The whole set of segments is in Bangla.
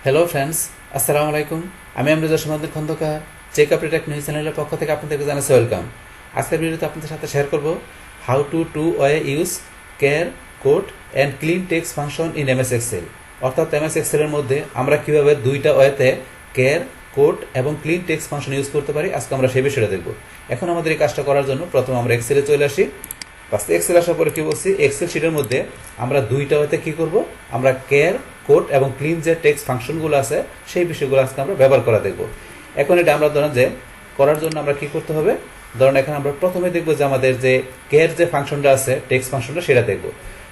হ্যালো ফ্রেন্ডস, আসসালামু আলাইকুম। আমি Amruja Samaddin Khandakar check up tech news চ্যানেলের পক্ষ থেকে আপনাদেরকে জানাচ্ছি ওয়েলকাম। আজকের ভিডিওতে আপনাদের সাথে শেয়ার করব how two way use char code and clean text function in MS Excel. অর্থাৎ এমএস এক্সেলের মধ্যে আমরা কীভাবে দুইটা ওয়েতে কেয়ার কোড এবং ক্লিন টেক্সট ফাংশন ইউজ করতে পারি, আজকে আমরা সেই বিষয়টা দেখব। এখন আমাদের এই কাজটা করার জন্য প্রথমে আমরা এক্সেলে চলে আসি। বাস এক্সেল আসার পরে কি বলছি, এক্সেল শিটের মধ্যে আমরা দুইটা ওয়েতে কি করব, আমরা কেয়ার কোড এবং ক্লিন যে টেক্সট ফাংশনগুলো আছে সেই বিষয়গুলো আজকে আমরা ব্যবহার করা দেখব। এখন এটা আমরা ধরেন যে করার জন্য আমরা কি করতে হবে, ধরেন এখন আমরা প্রথমে দেখব যে আমাদের যে কেয়ার যে ফাংশনটা আছে টেক্সট ফাংশনটা সেটা দেখব।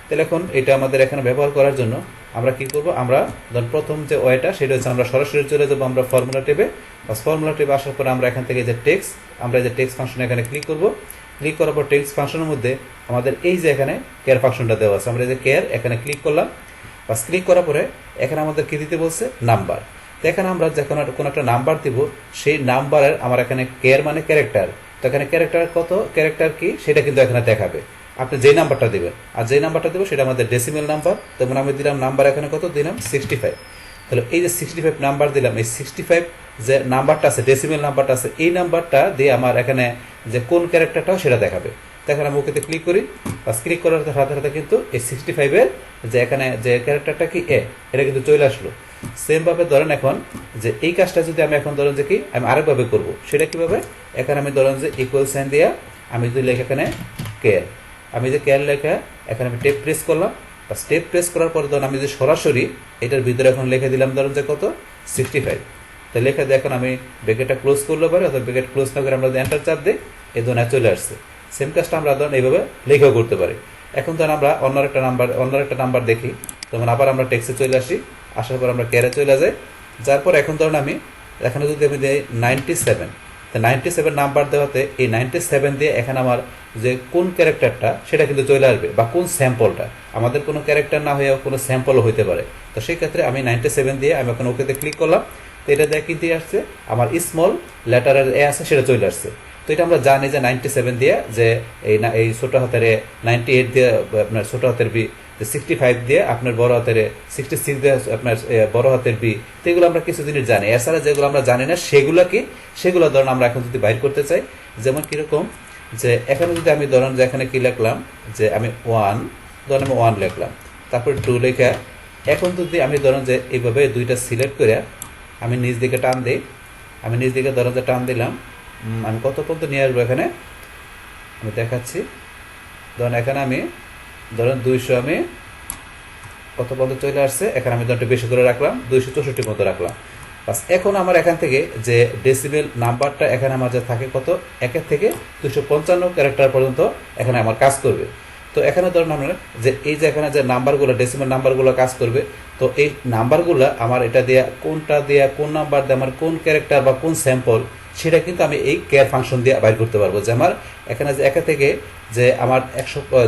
তাহলে এখন এটা আমাদের এখানে ব্যবহার করার জন্য আমরা কি করব, আমরা ধরুন প্রথম যে ওয়েটা সেটা হচ্ছে আমরা সরাসরি চলে যাবো আমরা ফর্মুলা টেবে। বাস ফর্মুলা টেবে আসার পরে আমরা এখান থেকে যে টেক্সট, আমরা যে টেক্সট ফাংশন এখানে ক্লিক করব। ক্লিক করার পর টেক্সট ফাংশনের মধ্যে আমাদের এই যে এখানে কেয়ার ফাংশনটা দেওয়া আছে, আমরা এই যে কেয়ার এখানে ক্লিক করলাম। বাস ক্লিক করার পরে এখানে আমাদের কি দিতে বলছে, নাম্বার। তো এখানে আমরা যখন কোনো একটা নাম্বার দিব, সেই নাম্বারের আমার এখানে কেয়ার মানে ক্যারেক্টার, তো এখানে ক্যারেক্টার কত, ক্যারেক্টার কি সেটা কিন্তু এখানে দেখাবে। আপনি যে নাম্বারটা দেবেন আর যে নাম্বারটা দেবো সেটা আমাদের ডেসিমেল নাম্বার। তেমন আমি দিলাম নাম্বার এখানে কত দিলাম, 65। তাহলে এই যে 65 নাম্বার দিলাম, এই 65 যে নাম্বারটা আছে, ডেসিমেল নাম্বারটা আছে, এই নাম্বারটা দিয়ে আমার এখানে যে কোন ক্যারেক্টারটাও সেটা দেখাবে। এখন আমি ওকেতে ক্লিক করি। বাস ক্লিক করার সাথে সাথে কিন্তু এই 65-এর যে এখানে যে ক্যারেক্টারটা কি এটা কিন্তু চলে আসলো। সেম ভাবে ধরেন এখন যে এই কাজটা যদি আমি এখন ধরেন যে কি আমি আরেকভাবে করব, সেটা কিভাবে, এখানে আমি ধরেন যে ইকুয়াল সাইন দিয়া আমি যদি লেখা এখানে কেয়ার, আমি যে কেয়ার লেখা এখানে আমি টেপ প্রেস করলাম। বা স্টেপ প্রেস করার পরে ধরুন আমি যে সরাসরি এটার ভিতরে এখন লিখে দিলাম ধরুন যে কত 65। তো লেখা দিয়ে এখন আমি ব্র্যাকেটটা ক্লোজ করলে পারি, অথবা ব্র্যাকেট ক্লোজ না করে আমরা যদি এন্টার চাপ দিই এই ধরনের চলে আসছে। সেম কাজটা আমরা ধরুন এইভাবে লেখাও করতে পারি। এখন ধরুন আমরা অন্য একটা নাম্বার দেখি, তখন আবার আমরা টেক্সটে চলে আসি। আসার পর আমরা ক্যারে চলে যাই। যার পর এখন ধরুন আমি এখানে যদি আমি দিই 97, তো 97 নাম্বার দেওয়াতে এই 97 দিয়ে এখানে আমার যে কোন ক্যারেক্টারটা সেটা কিন্তু চলে আসবে, বা কোন স্যাম্পলটা, আমাদের কোনো ক্যারেক্টার না হয়ে কোনো স্যাম্পলও হইতে পারে। তো সেই ক্ষেত্রে আমি 97 দিয়ে আমি এখন ওকেতে ক্লিক করলাম। তো এটা দিয়ে কিন্তু আসছে আমার স্মল লেটারের আছে সেটা চলে আসছে। তো এটা আমরা জানি যে 97 দিয়ে যে এই ছোট হাতের 98 দিয়ে আপনার ছোট হাতের বি, 65 দিয়ে আপনার বড় হাতের 66 দিয়ে আপনার বড় হাতের বি। তো এগুলো আমরা কিছু জিনিস জানি। এছাড়া যেগুলো আমরা জানি না সেগুলো ধরুন আমরা এখন যদি বাইর করতে চাই, যেমন কিরকম যে এখানে যদি আমি ধরুন যে এখানে কি লিখলাম যে আমি 1, ধরুন আমি 1 লিখলাম, তারপরে 2 লেখা। এখন যদি আমি ধরুন যে এইভাবে দুইটা সিলেক্ট করে আমি নিচ দিকে টান দিই, আমি নিচ দিকে ধরুন যে টান দিলাম, আমি কত পর্যন্ত নিয়ে আসবো এখানে আমি দেখাচ্ছি। ধরুন এখানে আমি ধরুন 200, আমি কত পর্যন্ত চলে আসছে, এখানে আমি ধরুন বেশি করে রাখলাম, 264 মতো রাখলাম। বাস এখন আমার এখান থেকে যে ডেসিবেল নাম্বারটা এখানে আমার যে থাকে কত, 1 থেকে 255 ক্যারেক্টার পর্যন্ত এখানে আমার কাজ করবে। তো এখানে ধরুন আমরা যে এই যে এখানে যে নাম্বারগুলো ডেসিমেল নাম্বারগুলো কাজ করবে, তো এই নাম্বারগুলো আমার এটা দিয়ে কোনটা দিয়ে কোন নাম্বার দিয়ে আমার কোন ক্যারেক্টার বা কোন স্যাম্পল সেটা কিন্তু আমি এই কেয়ার ফাংশন দিয়ে বাইর করতে পারবো। যে আমার এখানে যে 1 থেকে যে আমার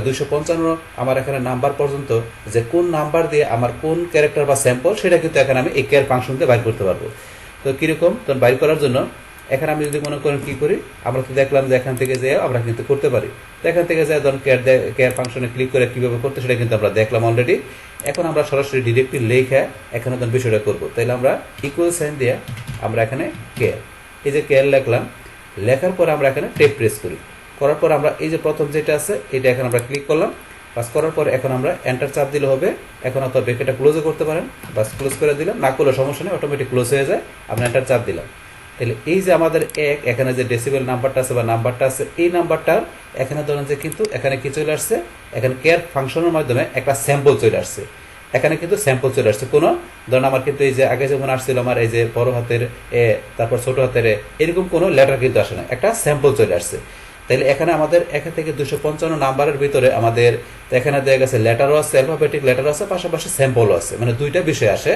255 আমার এখানে নাম্বার পর্যন্ত যে কোন নাম্বার দিয়ে আমার কোন ক্যারেক্টার বা স্যাম্পল সেটা কিন্তু এখানে আমি এই কেয়ার ফাংশন দিয়ে বাইর করতে পারবো। তো কিরকম, তো বাইর করার জন্য এখানে আমি যদি মনে করেন কি করি, আমরা তো দেখলাম যে এখান থেকে যে আমরা কিন্তু করতে পারি। তো এখান থেকে যে ধরুন কেয়ার ফাংশনে ক্লিক করে কিভাবে করতে সেটা কিন্তু আমরা দেখলাম অলরেডি। এখন আমরা সরাসরি ডিরেক্টলি লেখা এখানে ধরুন বিষয়টা করবো। তাহলে আমরা ইকুয়াল সাইন দিয়ে আমরা এখানে কেয়ার, এই যে কেয়ার লিখলাম, লেখার পর আমরা এখানে টেপ প্রেস করি। করার পর আমরা এই যে প্রথম যেটা আছে এটা এখানে আমরা ক্লিক করলাম। বাস করার পর এখন আমরা এন্টার চাপ দিলে হবে। এখন অত ব্র্যাকেটটা ক্লোজও করতে পারেন, বাস ক্লোজ করে দিলাম, না করলে সমস্যা নেই, অটোমেটিক ক্লোজ হয়ে যায়। আমরা এন্টার চাপ দিলাম। তাহলে এই যে আমাদের এখানে যে ডেসিবেল নাম্বারটা আছে বা নাম্বারটা আছে, এই নাম্বারটার এখানে ধরেন যে কিন্তু এখানে কি চলে আসছে, এখানে কেয়ার ফাংশনের মাধ্যমে একটা স্যাম্পল চলে আসছে। এখানে কিন্তু স্যাম্পল চলে আসছে কোনো ধরুন আমার কিন্তু এই যে আগে যেমন আসছিল আমার এই যে বড় হাতের তারপর ছোট হাতের এরকম কোনো লেটার কিন্তু আসে না, একটা স্যাম্পল চলে আসছে। তাহলে এখানে আমাদের 1 থেকে 255 নাম্বারের ভিতরে আমাদের এখানে দেখা গেছে লেটারও আছে, অ্যালফাবেটিক লেটারও আছে, পাশাপাশি স্যাম্পলও আছে, মানে দুইটা বিষয় আসে।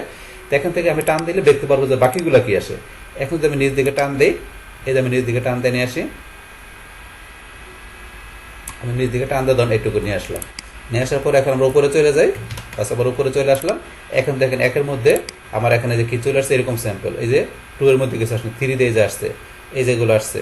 তো এখান থেকে আমি টান দিলে দেখতে পারবো যে বাকিগুলো কি আসে। এখন যদি আমি নিচ দিকে টান দিই, এই যে আমি নিচ দিকে টান দিয়ে নিয়ে আসি, আমি নিচ দিকে টান দিয়ে ধরুন এইটুকু নিয়ে আসলাম। নিয়ে আসার পর এখন আমরা উপরে চলে যাই। বাস আবার উপরে চলে আসলাম। এখন দেখেন 1-এর মধ্যে আমার এখানে যে কি চলে আসছে এরকম স্যাম্পল, এই যে 2-এর মধ্যে কিছু আসছে, 3 দিয়ে যে আসছে, এই যেগুলো আসছে,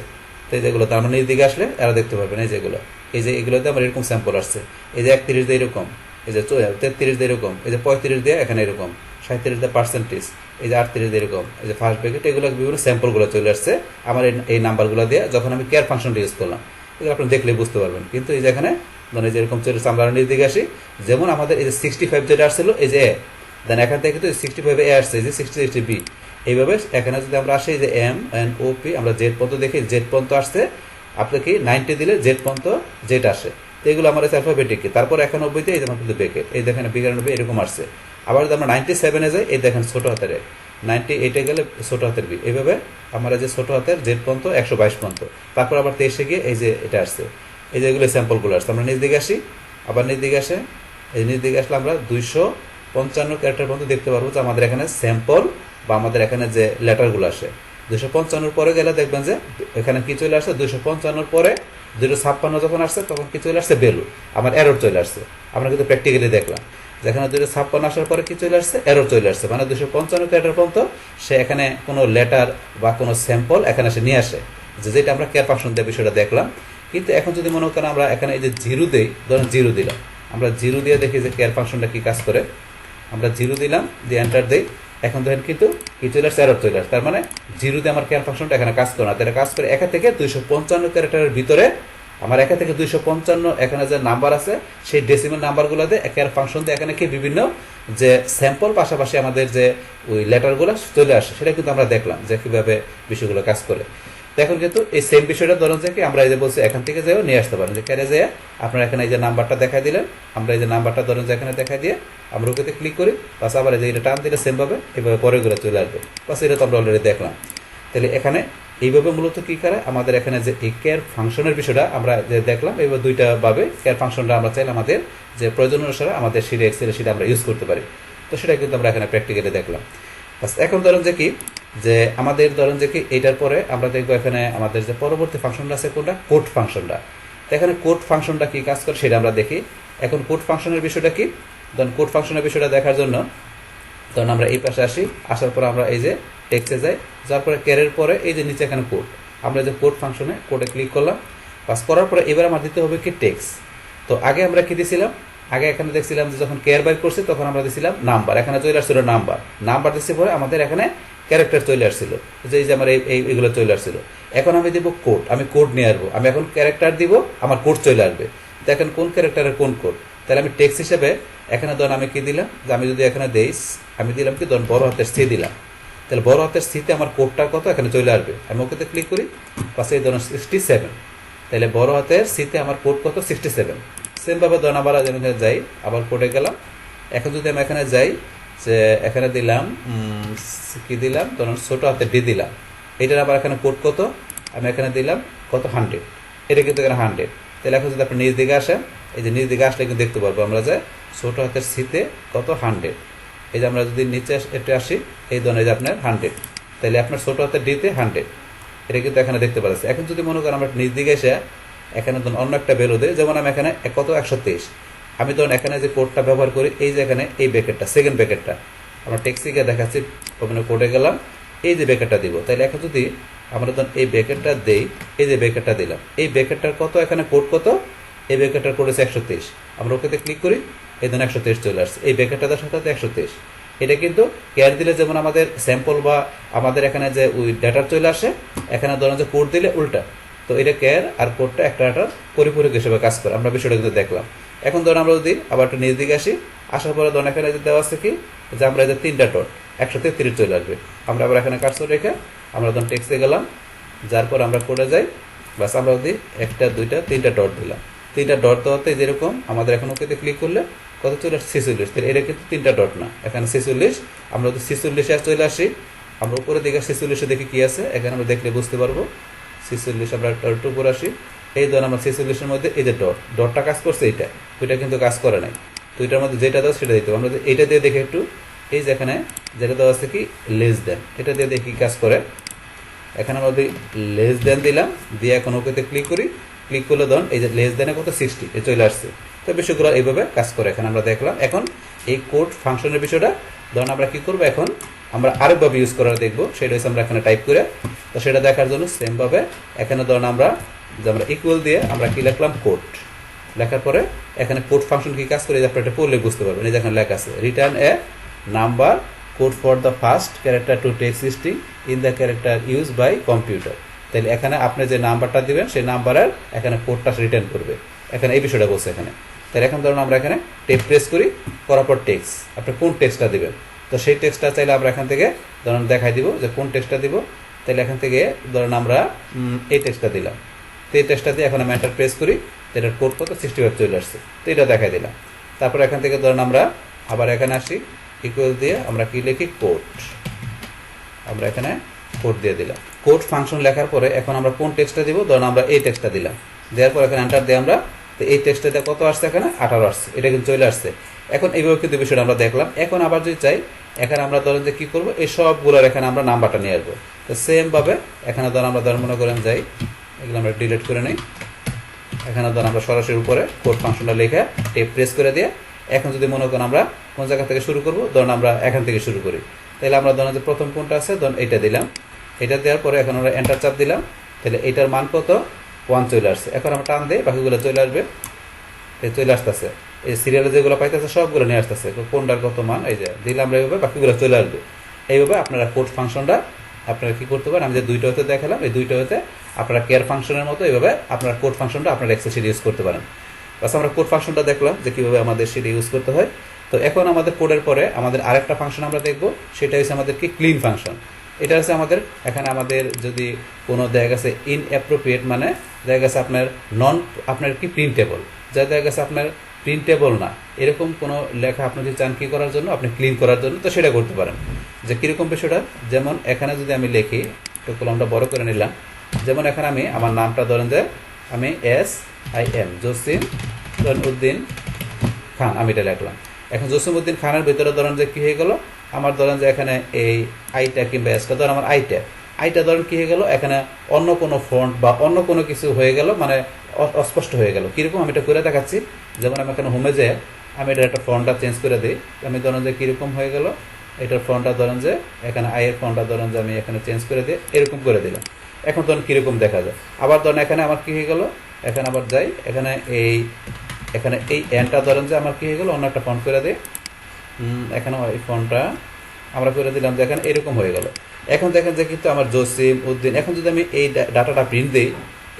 তো এই যেগুলো তার মানে নিচ দিকে আসলে এরা দেখতে পারবেন এই যেগুলো, এই যে এগুলোতে আমার এরকম স্যাম্পল আসছে। এই যে 31 দিয়ে এরকম, এই যে 33 দিয়ে এরকম, এই যে 35 দিয়ে এখানে এরকম, 37 দিয়ে পার্সেন্টেজ, এই যে 38 এরকম এই যে ফার্স্ট ব্র্যাকেট, এগুলো বিভিন্ন স্যাম্পলগুলো চলে আসছে আমার এই নাম্বারগুলো দিয়ে যখন আমি কেয়ার ফাংশনটা ইউজ করলাম। এগুলো আপনি দেখলে বুঝতে পারবেন। কিন্তু এই যে এখানে ধরেন যেরকম চলে আসছে, আমরা নিজ দিকে আসি, যেমন আমাদের এই যে 65 যেটা আসছিল এই যে এ, দেন এখান থেকে কিন্তু 65 এ আসছে, এই যে 60 বি। এইভাবে এখানে যদি আমরা আসি যে এম এন ও পি, আমরা জেড পর্যন্ত দেখি, জেড পর্যন্ত আসছে, আপনি কি 90 দিলে জেড পর্যন্ত জেড আসে। তো এগুলো আমার অ্যালফাবেটিক। তারপর 91 এই যেমন কিন্তু ব্র্যাকেট, এই দেখেন 92 এরকম আসছে। আবার যদি আমরা 97 যাই, এই দেখেন ছোট হাতের এ, 98 গেলে ছোট হাতের বি। এইভাবে আমরা যে ছোট হাতের জেড পর্যন্ত 122 পর্যন্ত, তারপর আবার 23 গিয়ে এই যে এটা আসছে, এই যে এগুলো স্যাম্পলগুলো আসছে। আমরা নিজ দিকে আসি, আবার নিজ দিকে আসে, এই নিজ দিকে আসলে আমরা 255 ক্যারেক্টার পর্যন্ত দেখতে পারবো যে আমাদের এখানে স্যাম্পল বা আমাদের এখানে যে লেটারগুলো আসে। 255 পরে গেলে দেখবেন যে এখানে কি চলে আসছে, 255 পরে 256 যখন আসছে তখন কি চলে আসছে, ভ্যালু আমার এরর চলে আসছে। আমরা কিন্তু প্র্যাকটিক্যালি দেখলাম যেখানে 256 আসার পরে কি চলে আসছে, এরর চলে আসছে, মানে 255 ক্যারেক্টার পর্যন্ত সে এখানে কোনো লেটার বা কোনো স্যাম্পল এখানে সে নিয়ে আসে, যেটা আমরা কেয়ার ফাংশন দিয়ে বিষয়টা দেখলাম। কিন্তু এখন যদি মনে করেন আমরা এখানে এই যে জিরো দিই, ধরেন জিরো দিলাম, আমরা জিরো দিয়ে দেখি যে কেয়ার ফাংশনটা কি কাজ করে। আমরা জিরো দিলাম, দিয়ে এন্টার দিই, এখন দেখেন কিন্তু কি চলে আসছে, এরর চলে আসছে। তার মানে জিরো দিয়ে আমার কেয়ার ফাংশনটা এখানে কাজ করে না, তাহলে কাজ করে 1 থেকে 255 ক্যারেক্টারের ভিতরে। আমার 1 থেকে 255 এখানে যে নাম্বার আছে সেই ডেসিমেল নাম্বারগুলোতে কেয়ার ফাংশন দিয়ে এখানে কি বিভিন্ন যে স্যাম্পল পাশাপাশি আমাদের যে ওই লেটারগুলো চলে আসে, সেটা কিন্তু আমরা দেখলাম যে কিভাবে বিষয়গুলো কাজ করে। এখন কিন্তু এই সেম বিষয়টা ধরুন যে কি আমরা এই যে বলছি এখান থেকে যেও নিয়ে আসতে পারেন, যে ক্যারে যেয়ে আপনারা এখানে এই যে নাম্বারটা দেখাই দিলেন, আমরা এই যে নাম্বারটা ধরুন যে এখানে দেখাই দিয়ে আমরা ওকেতে ক্লিক করি, বাস আবার এই যে এটা টান দিলে সেম ভাবে এভাবে পরেগুলো চলে আসবে। বাস এটা তো আমরা অলরেডি দেখলাম। তাহলে এখানে এইভাবে মূলত কি করে আমাদের এখানে যে এই কেয়ার ফাংশনের বিষয়টা আমরা যে দেখলাম, এইভাবে দুইটা ভাবে কেয়ার ফাংশনটা আমরা চাইলে আমাদের যে প্রয়োজন অনুসারে আমাদের সিডি এক্সেল সেটা আমরা ইউজ করতে পারি। তো সেটা কিন্তু আমরা এখানে প্র্যাকটিক্যালি দেখলাম। বাস এখন ধরুন যে কি যে আমাদের ধরুন যে কি এটার পরে আমরা দেখবো এখানে আমাদের যে পরবর্তী ফাংশনটা আছে কোনটা, কোড ফাংশনটা। এখানে কোড ফাংশনটা কি কাজ করে সেটা আমরা দেখি। এখন কোড ফাংশনের বিষয়টা কি, ধরুন কোড ফাংশনের বিষয়টা দেখার জন্য ধরুন আমরা এই পাশে আসি, আসার পর আমরা এই যে টেক্সটে যাই, যার পরে ক্যারের পরে এই যে নিচে এখানে কোড, আমরা যে কোড ফাংশনে কোডে ক্লিক করলাম, পাস করার পরে এবার আমার দিতে হবে কি টেক্সট। তো আগে আমরা কি দিয়েছিলাম, আগে এখানে দেখছিলাম যে যখন কেয়ার বাইর করছি তখন আমরা দিয়েছিলাম নাম্বার, এখানে চলে আসছিল নাম্বার দিচ্ছি, পরে আমাদের এখানে ক্যারেক্টার চলে আসছিল, যে এই যে আমার এইগুলো চলে আসছিল। এখন আমি দিব কোড, আমি কোড নিয়ে আসবো, আমি এখন ক্যারেক্টার দিব, আমার কোড চলে আসবে। দেখেন কোন ক্যারেক্টারের কোন কোড, তাহলে আমি টেক্সট হিসেবে এখানে ধরুন আমি কি দিলাম, যে আমি যদি এখানে দেই, আমি দিলাম কি ধরুন বড় হাতের সি দিলাম, তাহলে বড় হাতের সিতে আমার কোডটা কত এখানে চলে আসবে। আমি ওকেতে ক্লিক করি, পাশে ধরুন 67, তাহলে বড় হাতের সিতে আমার কোড কত 67। সেম ভাবে ধরুন আবার এখানে যাই, আবার কোডে গেলাম, এখন যদি আমি এখানে যাই যে এখানে দিলাম কি দিলাম, ধরুন ছোট হাতে ডি দিলাম, এটার আবার এখানে কোড কত, আমি এখানে দিলাম কত 100, এটা কিন্তু এখানে 100। তাহলে এখন যদি আপনি নিজ দিকে আসেন, এই যে নিজ দিকে আসলে কিন্তু দেখতে পারবো আমরা যে ছোট হাতের সিতে কত 100। এই যে আমরা যদি নিচে এটা আসি, এই ধরনের যে আপনার 100, তাহলে আপনার ছোট হাতের ডিতে 100, এটা কিন্তু এখানে দেখতে পাচ্ছি। এখন যদি মনে করেন আমরা নিজ দিকে এসে এখানে ধরুন অন্য একটা ভ্যালু দেয়, যেমন আমি এখানে কত 123, আমি ধরুন এখানে যে কোডটা ব্যবহার করি, এই যে এখানে এই ব্র্যাকেটটা সেকেন্ড ব্র্যাকেটটা আমরা টেক্সিকে দেখাচ্ছি, ওখানে কোডে গেলাম, এই যে ব্র্যাকেটটা দিব, তাহলে এখন যদি আমরা ধরুন এই ব্র্যাকেটটা দেই, এই যে ব্র্যাকেটটা দিলাম, এই ব্র্যাকেটটার কত এখানে কোড কত, এই ব্র্যাকেটটার কোড হচ্ছে 123, আমরা ওকেতে ক্লিক করি, এই ধরুন 123 চলে আসছে, এই ব্র্যাকেটটার সাথে 123। এটা কিন্তু কেয়ার দিলে যেমন আমাদের স্যাম্পল বা আমাদের এখানে যে ওই ডাটা চলে আসে, এখানে ধরুন যে কোড দিলে উল্টা, তো এটা কেয়ার আর কোডটা একটা পরিপূরক হিসেবে কাজ করে, আমরা বিষয়টা কিন্তু দেখলাম। এখন ধরুন আমরা যদি আবার একটু নিজ দিকে আসি, আসার পরে ধরুন এখানে দেওয়া আছে কি যে আমরা এই যে 3টা ডট 133 চলে আসবে, আমরা আবার এখানে কার্সর রেখে আমরা ধরুন টেক্সটে গেলাম, যার পর আমরা কোডে যাই, বাস আমরা যদি 1টা 2টা 3টা ডট দিলাম, 3টা ডট দেওয়াতে যেরকম আমাদের এখন ওকেতে ক্লিক করলে কত চলে আসছে 46, তাহলে এটা কিন্তু 3টা ডট না, এখানে 46। আমরা যদি 46 চলে আসি, আমরা উপরে দিকে 46 দেখি কি আছে, এখানে আমরা দেখলে বুঝতে পারবো 46। আমরা একটু উপরে আসি, এই ধরুন আমার 46-এর মধ্যে এই যে ডটটা কাজ করছে, এইটা ওইটা কিন্তু কাজ করে নাই, তো এটার মধ্যে যেটা দেওয়া সেটা দিতে হবে। আমরা এইটা দিয়ে দেখি একটু, এই যে এখানে যেটা দেওয়া আছে কি লেস দেন, এটা দিয়ে দেখি কাজ করে। এখানে আমরা যদি লেস দেন দিলাম, দিয়ে এখন ওকেতে ক্লিক করি, ক্লিক করলে ধরুন এই যে লেস দেনে কত 60 এ চলে আসছে। তো বিষয়গুলো এইভাবে কাজ করে এখানে আমরা দেখলাম। এখন এই কোড ফাংশনের বিষয়টা ধরুন আমরা কি করবো, এখন আমরা আরেকভাবে ইউজ করার দেখবো, সেটা হচ্ছে আমরা এখানে টাইপ করে, তো সেটা দেখার জন্য সেম ভাবে এখানে ধরুন আমরা ইকুয়াল দিয়ে আমরা কি লিখলাম কোড, লেখার পরে এখানে কোড ফাংশন কি কাজ করে আপনারা এটা পড়লে বুঝতে পারবেন। এই যে এখানে লেখা আছে return a number code for the first character to text string in the character use by computer. তাহলে এখানে আপনি যে নাম্বারটা দিবেন সেই নাম্বারের এখানে কোডটা রিটার্ন করবে, এখানে এই বিষয়টা বলছে এখানে। তাহলে এখন ধরুন আমরা এখানে টেপ প্রেস করি, করার পর টেক্সট, আপনি কোন টেক্সটটা দিবেন, তো সেই টেক্সটটা চাইলে আমরা এখান থেকে ধরুন দেখাই দিব যে কোন টেক্সটটা দিব। তাহলে এখান থেকে ধরুন আমরা এই টেক্সটটা দিলাম, তো এই টেক্সটটা দিয়ে এখন আমি এন্টার প্রেস করি, তো এটার কোড কত 65 চলে আসছে, তো এটা দেখাই দিলাম। তারপর এখান থেকে ধরুন আমরা আবার এখানে আসি, ইকুয়াল দিয়ে আমরা কি লিখি কোড, আমরা এখানে কোড দিয়ে দিলাম। কোড ফাংশন লেখার পরে এখন আমরা কোন টেক্সটটা দিব, ধরুন আমরা এই টেক্সটটা দিলাম, দেওয়ার পর এখানে এন্টার দিয়ে আমরা, তো এই টেক্সটটা দিয়ে কত আসছে, এখানে 18 আসছে, এটা কিন্তু চলে আসছে। এখন এইভাবে কিন্তু বিষয়টা আমরা দেখলাম। এখন আবার যদি চাই এখানে আমরা ধরেন যে কী করবো, এই সবগুলোর এখানে আমরা নাম্বারটা নিয়ে আসবো। তো সেমভাবে এখানে ধরুন আমরা মনে করেন যাই, এগুলো আমরা ডিলিট করে নিই। এখানে ধরুন আমরা সরাসরি উপরে কোড ফাংশনটা লিখে টেপ প্রেস করে দিয়ে এখন যদি মনে করেন আমরা কোন জায়গা থেকে শুরু করবো, ধরুন আমরা এখান থেকে শুরু করি। তাহলে আমরা ধরুন যে প্রথম কোনটা আছে, ধরুন এইটা দিলাম, এটা দেওয়ার পরে এখন আমরা এন্টার চাপ দিলাম, তাহলে এইটার মান কত 1 চলে আসছে। এখন আমরা টান দিই, বাকিগুলো চলে আসবে, চলে আসতেছে, এই সিরিয়ালে যেগুলো পাইতেছে সবগুলো নিয়ে আসতেছে, কোনটার কত মান এই যে দিলাম, এইভাবে বাকিগুলো চলে আসবে। এইভাবে আপনারা কোড ফাংশনটা আপনারা কি করতে পারেন, আমি যে দুইটা হতে দেখালাম, এই দুইটা হতে আপনারা কেয়ার ফাংশনের মতো এইভাবে আপনারা কোড ফাংশনটা আপনারা এক্সেল শিটে ইউজ করতে পারেন। বাস আমরা কোড ফাংশনটা দেখলাম যে কীভাবে আমাদের শিটে ইউজ করতে হয়। তো এখন আমাদের কোডের পরে আমাদের আরেকটা ফাংশন আমরা দেখবো, সেটা হচ্ছে আমাদের কি ক্লিন ফাংশন। এটা হচ্ছে আমাদের এখানে আমাদের যদি কোনো দেখা গেছে ইনঅ্যাপ্রোপ্রিয়েট, মানে দেখা গেছে আপনার কি প্রিন্টেবল, যা দেখা গেছে আপনার প্রিন্টেবল না, এরকম কোনো লেখা আপনি যদি চান কি করার জন্য, আপনি ক্লিন করার জন্য, তো সেটা করতে পারেন। যে কীরকম বিষয়টা, যেমন এখানে যদি আমি লিখি, তো কলমটা বড় করে নিলাম, যেমন এখানে আমি আমার নামটা ধরেন যে আমি SIM জসিম উদ্দিন খান, আমি এটা লিখলাম। এখন জসিম উদ্দিন খানের ভিতরে ধরেন যে কী হয়ে গেল, আমার ধরেন যে এখানে এই আইটা কিংবা এসটা ধরেন আমার আইটা ধরেন কী হয়ে গেল, এখানে অন্য কোনো ফন্ট বা অন্য কোনো কিছু হয়ে গেল, মানে অস্পষ্ট হয়ে গেল। কীরকম আমি এটা করে দেখাচ্ছি, যেমন আমি এখানে হোমে যেয়ে আমি এটার একটা ফন্টটা চেঞ্জ করে দিই, আমি ধরেন যে কীরকম হয়ে গেল, এটার ফন্টটা ধরেন যে এখানে আইয়ের ফন্টটা ধরেন যে আমি এখানে চেঞ্জ করে দিয়ে এরকম করে দিলাম। এখন ধরেন কীরকম দেখা যায়। আবার ধরেন এখানে আমার কী হয়ে গেল, এখানে আবার যাই, এখানে এই এনটা ধরেন যে আমার কী হয়ে গেল, অন্য একটা ফন্ট করে দিই, এখানে এই ফন্টটা আমরা করে দিলাম, দেখেন এরকম হয়ে গেল। এখন দেখেন যে কিন্তু আমার জসিম উদ্দিন, এখন যদি আমি এই ডাটাটা প্রিন্ট দিই,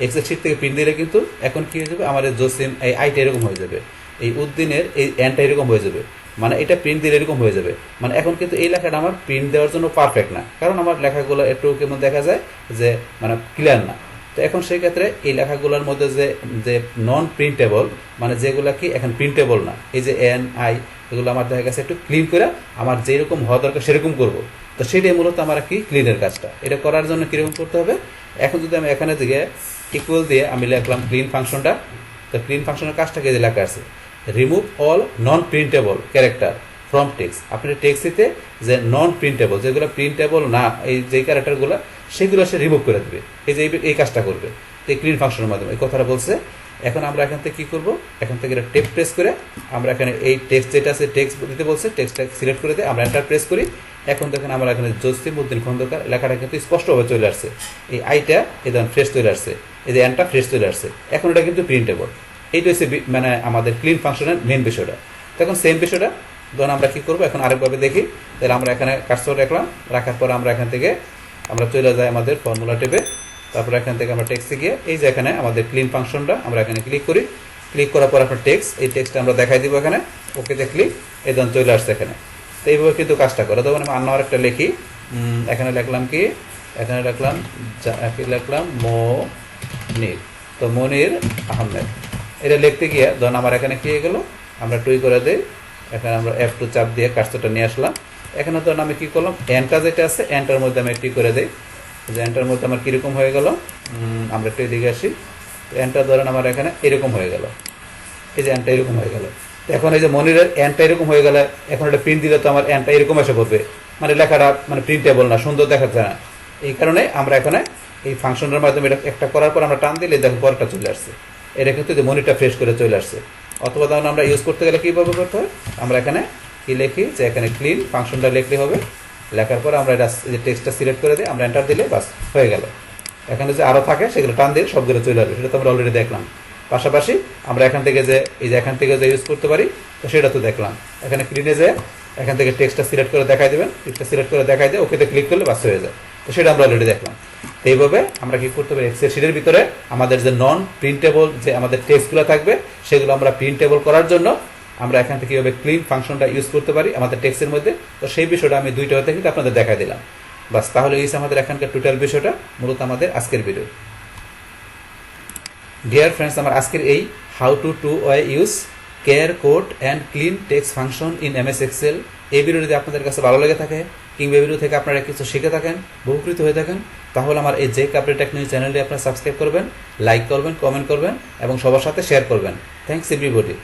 এক্সেল শিট থেকে প্রিন্ট দিলে কিন্তু এখন কী হয়ে যাবে, আমার এই জসিম এই আইটা এরকম হয়ে যাবে, এই উদ্দিনের এই এনটা এরকম হয়ে যাবে, মানে এটা প্রিন্ট দিলে এরকম হয়ে যাবে। মানে এখন কিন্তু এই লেখাটা আমার প্রিন্ট দেওয়ার জন্য পারফেক্ট না, কারণ আমার লেখাগুলো একটু কেমন দেখা যায় যে মানে ক্লিয়ার না। তো এখন সেই ক্ষেত্রে এই লেখাগুলোর মধ্যে যে নন প্রিন্টেবল, মানে যেগুলো কি এখন প্রিন্টেবল না, এই যে NI, এগুলো আমার দেখা গেছে একটু ক্লিন করে আমার যেরকম হওয়া দরকার সেরকম করবো। তো সেটাই মূলত আমার কি ক্লিনের কাজটা। এটা করার জন্য কীরকম করতে হবে, এখন যদি আমি এখানে দিকে ইকুয়াল দিয়ে আমি লিখলাম ক্লিন ফাংশনটা, তো ক্লিন ফাংশনের কাজটাকে যে লেখা আছে, remove all non printable character from text. আপনি টেক্সটিতে যে নন প্রিন্টেবল, যেগুলো প্রিন্টেবল না, এই যে ক্যারেক্টারগুলো, সেগুলো সে রিমুভ করে দেবে, এই কাজটা করবে এই ক্লিন ফাংশনের মাধ্যমে, এই কথাটা বলছে। এখন আমরা এখান থেকে কী করবো, এখান থেকে এটা টেপ প্রেস করে আমরা এখানে এই টেক্সট যেটা আছে টেক্সট দিতে বলছে, টেক্সটটা সিলেক্ট করে দিয়ে আমরা এন্টার প্রেস করি। এখন দেখেন আমরা এখানে জসিম উদ্দিন খন্দকার লেখাটা কিন্তু স্পষ্টভাবে চলে আসছে, এই আইটা এই ধরুন ফ্রেশ চলে আসছে, এই যে এনটা ফ্রেশ চলে আসছে, এখন এটা কিন্তু প্রিন্টেবল। এইটা হচ্ছে মানে আমাদের ক্লিন ফাংশনের মেন বিষয়টা। তখন সেম বিষয়টা ধরুন আমরা কী করবো, এখন আরেকভাবে দেখি। তাহলে আমরা এখানে কার্সর রাখলাম, রাখার পর আমরা এখান থেকে আমরা চলে যাই আমাদের ফর্মুলা টেপে, তারপর এখান থেকে আমরা টেক্সটে গিয়ে এই যে এখানে আমাদের ক্লিন ফাংশনটা আমরা এখানে ক্লিক করি, ক্লিক করার পর আপনার টেক্সট, এই টেক্সটটা আমরা দেখাই দিব এখানে, ওকে যে ক্লিক, এই ধরুন চলে আসছে এখানে। তো এইভাবে কিন্তু কাজটা করে। তখন আমি অন্য আরেকটা লিখি, এখানে লিখলাম কি, এখানে লিখলাম মনির, তো মনির আহমেদ, এটা লিখতে গিয়ে ধরুন আমার এখানে কি হয়ে গেলো, আমরা টুই করে দিই, এখানে আমরা F2 চাপ দিয়ে কাজটা নিয়ে আসলাম। এখানে ধরুন আমি কী করলাম, এনটা যেটা আছে এনটার মধ্যে আমি একটি করে দিই, যে এনটার মধ্যে আমার কীরকম হয়ে গেল, আমরা একটু এদিকে আসি, এনটা ধরেন আমার এখানে এরকম হয়ে গেল, এই যে এনটা এরকম হয়ে গেল। এখন এই যে মনিরের এনটা এরকম হয়ে গেলে, এখন এটা প্রিন্ট দিলে তো আমার এনটা এরকম এসে পড়বে, মানে লেখাটা মানে প্রিন্টেবল না, সুন্দর দেখাচ্ছে না। এই কারণে আমরা এখানে এই ফাংশনের মাধ্যমে এটা একটা করার পর আমরা টান দিলে দেখো পরটা চলে আসছে, এটা কিন্তু যে মনিরটা ফ্রেশ করে চলে আসছে। অথবা ধরুন আমরা ইউজ করতে গেলে কীভাবে করতে হয়, আমরা এখানে কি লিখি, যে এখানে ক্লিন ফাংশনটা লিখলে হবে, লেখার পর আমরা এটা যে টেক্সটটা সিলেক্ট করে দিই, আমরা এন্টার দিলে বাস হয়ে গেল। এখানে যে আরও থাকে সেগুলো টান দিয়ে সবগুলো চলে আসবে, সেটা তো আমরা অলরেডি দেখলাম। পাশাপাশি আমরা এখান থেকে যে এই যে এখান থেকে যে ইউজ করতে পারি, তো সেটা তো দেখলাম। এখানে ক্লিনে যে এখান থেকে টেক্সটটা সিলেক্ট করে দেখাই দেবেন, টেক্সটটা সিলেক্ট করে দেখাই দিয়ে ওকেতে ক্লিক করলে বাস হয়ে যায়। তো সেটা আমরা অলরেডি দেখলাম। তো এইভাবে আমরা কি করতে পারি, এক্সেল শিটের ভিতরে আমাদের যে নন প্রিন্টেবল যে আমাদের টেক্সটগুলো থাকবে সেগুলো আমরা প্রিন্টেবল করার জন্য আমরা এখান থেকে কীভাবে ক্লিন ফাংশনটা ইউজ করতে পারি আমাদের টেক্সটের মধ্যে। তো সেই বিষয়টা আমি দুইটা হতে কিন্তু আপনাদের দেখাই দিলাম। বাস, তাহলে এই আমাদের এখানকার টোটাল বিষয়টা মূলত আমাদের আজকের ভিডিও। ডিয়ার ফ্রেন্ডস, আমার আজকের এই how two way use char code and clean text function in MS Excel এই ভিডিও যদি আপনাদের কাছে ভালো লেগে থাকে কিংবা ভিডিও থেকে আপনারা কিছু শিখে থাকেন, উপকৃত হয়ে থাকেন, তাহলে আমার এই জেক আপডেট টেকনোলজি চ্যানেলটি আপনারা সাবস্ক্রাইব করবেন, লাইক করবেন, কমেন্ট করবেন এবং সবার সাথে শেয়ার করবেন। Thanks everybody.